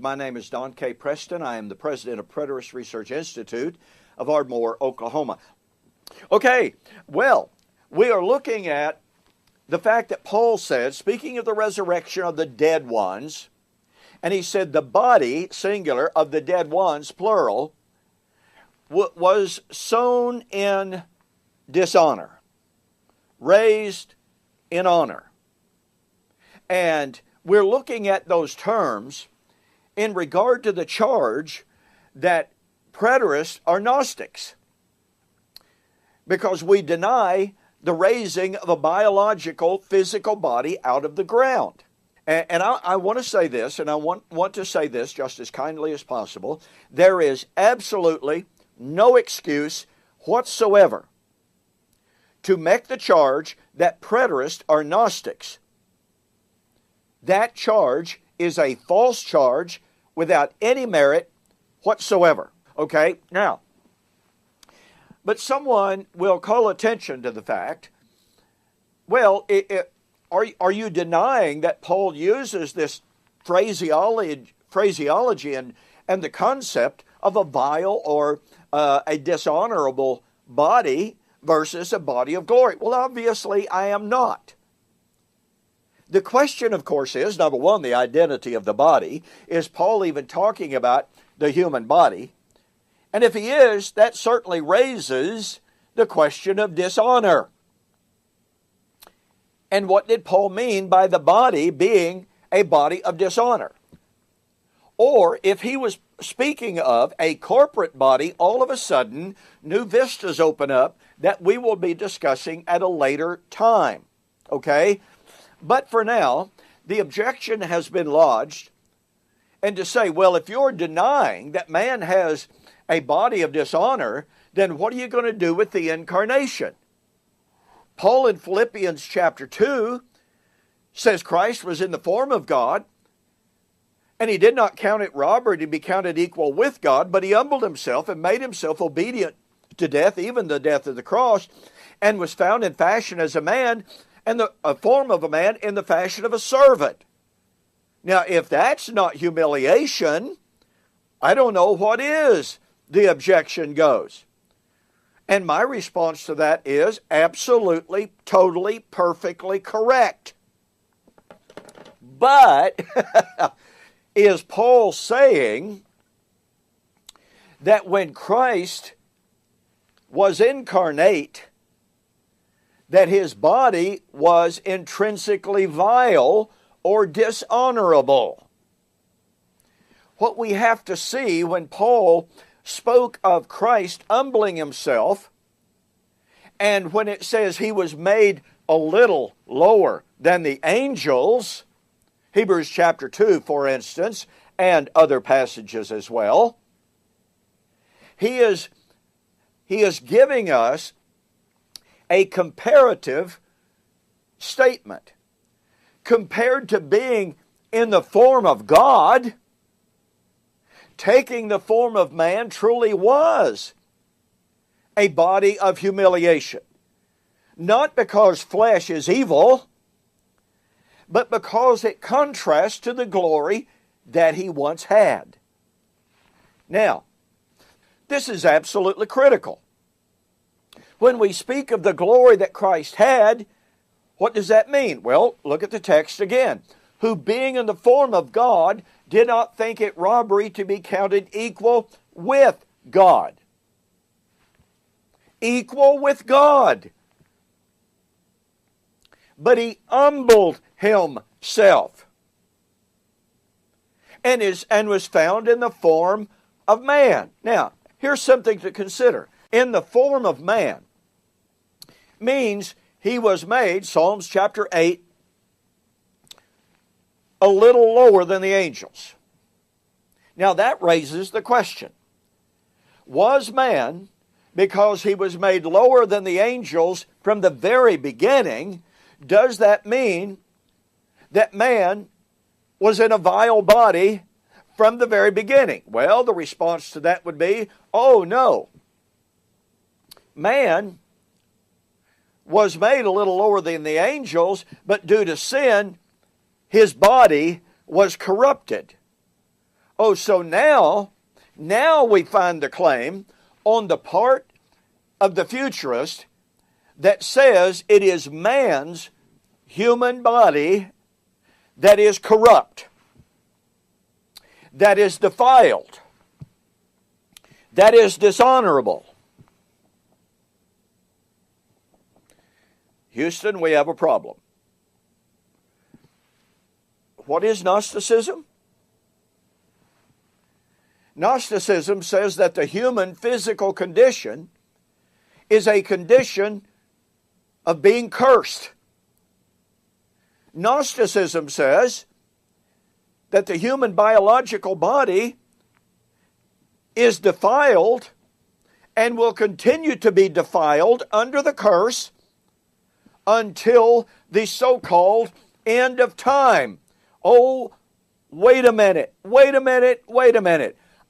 My name is Don K. Preston. I am the president of Preterism Research Institute of Ardmore, Oklahoma. Okay, well, we are looking at the fact that Paul said, speaking of the resurrection of the dead ones, and he said the body, singular, of the dead ones, plural, was sown in dishonor, raised in honor. And we're looking at those terms in regard to the charge that preterists are Gnostics, because we deny the raising of a biological, physical body out of the ground. And I want to say this, and I want to say this just as kindly as possible. There is absolutely no excuse whatsoever to make the charge that preterists are Gnostics. That charge is a false charge without any merit whatsoever. Okay, now, but someone will call attention to the fact, well, are you denying that Paul uses this phraseology and the concept of a vile or a dishonorable body versus a body of glory? Well, obviously, I am not. The question, of course, is, number one, the identity of the body. Is Paul even talking about the human body? And if he is, that certainly raises the question of dishonor. And what did Paul mean by the body being a body of dishonor? Or if he was speaking of a corporate body, all of a sudden, new vistas open up that we will be discussing at a later time. Okay? But for now, the objection has been lodged. And to say, well, if you're denying that man has a body of dishonor, then what are you going to do with the incarnation? Paul in Philippians chapter 2 says Christ was in the form of God, and he did not count it robbery to be counted equal with God, but he humbled himself and made himself obedient to death, even the death of the cross, and was found in fashion as a man, and a form of a man in the fashion of a servant. Now, if that's not humiliation, I don't know what is, the objection goes. And my response to that is absolutely, totally, perfectly correct. But is Paul saying that when Christ was incarnate, that his body was intrinsically vile or dishonorable? What we have to see when Paul spoke of Christ humbling himself, and when it says he was made a little lower than the angels, Hebrews chapter 2, for instance, and other passages as well, he is giving us a comparative statement. Compared to being in the form of God, taking the form of man truly was a body of humiliation. Not because flesh is evil, but because it contrasts to the glory that he once had. Now, this is absolutely critical. When we speak of the glory that Christ had, what does that mean? Well, look at the text again. Who being in the form of God did not think it robbery to be counted equal with God. Equal with God. But he humbled himself and was found in the form of man. Now, here's something to consider. In the form of man means he was made, Psalms chapter 8, a little lower than the angels. Now that raises the question, was man, because he was made lower than the angels from the very beginning, does that mean that man was in a vile body from the very beginning? Well, the response to that would be, oh no. Man was made a little lower than the angels, but due to sin, his body was corrupted. Oh, so now we find the claim on the part of the futurist that says it is man's human body that is corrupt, that is defiled, that is dishonorable. Houston, we have a problem. What is Gnosticism? Gnosticism says that the human physical condition is a condition of being cursed. Gnosticism says that the human biological body is defiled and will continue to be defiled under the curse until the so-called end of time. Oh, wait a minute.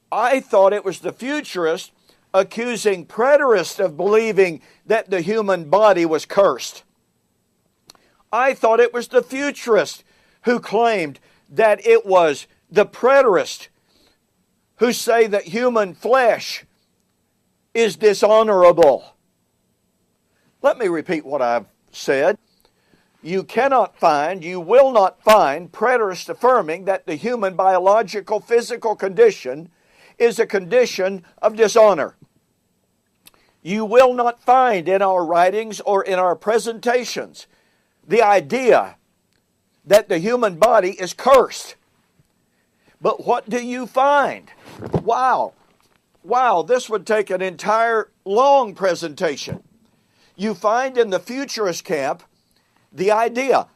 I thought it was the futurist accusing preterists of believing that the human body was cursed. I thought it was the futurist who claimed that it was the preterists who say that human flesh is dishonorable. Let me repeat what I've said. You will not find preterists affirming that the human biological physical condition is a condition of dishonor. You will not find in our writings or in our presentations the idea that the human body is cursed. But what do you find? Wow, this would take an entire long presentation. You find in the futurist camp the idea.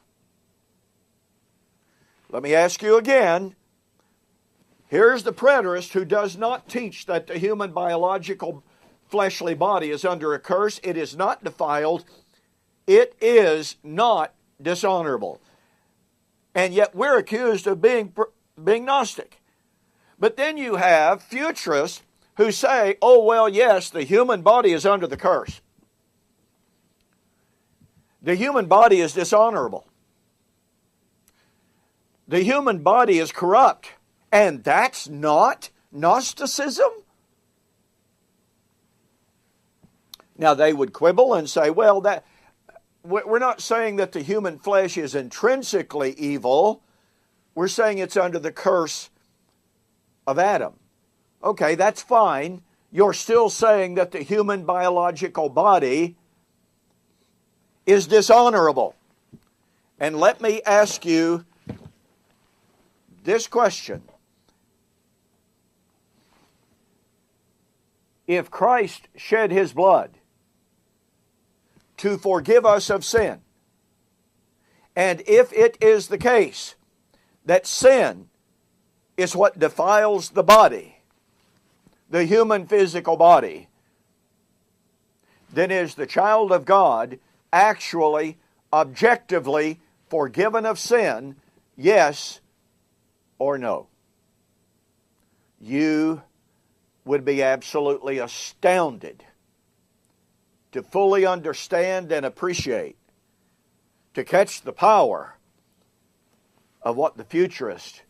Let me ask you again. Here's the preterist who does not teach that the human biological fleshly body is under a curse. It is not defiled. It is not dishonorable. And yet we're accused of being Gnostic. But then you have futurists who say, oh, well, yes, the human body is under the curse. The human body is dishonorable. The human body is corrupt. And that's not Gnosticism? Now they would quibble and say, well, that we're not saying that the human flesh is intrinsically evil. We're saying it's under the curse of Adam. Okay, that's fine. You're still saying that the human biological body is dishonorable. And let me ask you this question. If Christ shed his blood to forgive us of sin, and if it is the case that sin is what defiles the body, the human physical body, then is the child of God actually, objectively forgiven of sin, yes or no? You would be absolutely astounded to fully understand and appreciate, to catch the power of what the futurists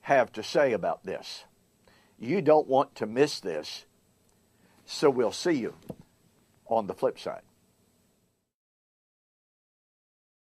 have to say about this. You don't want to miss this, so we'll see you on the flip side.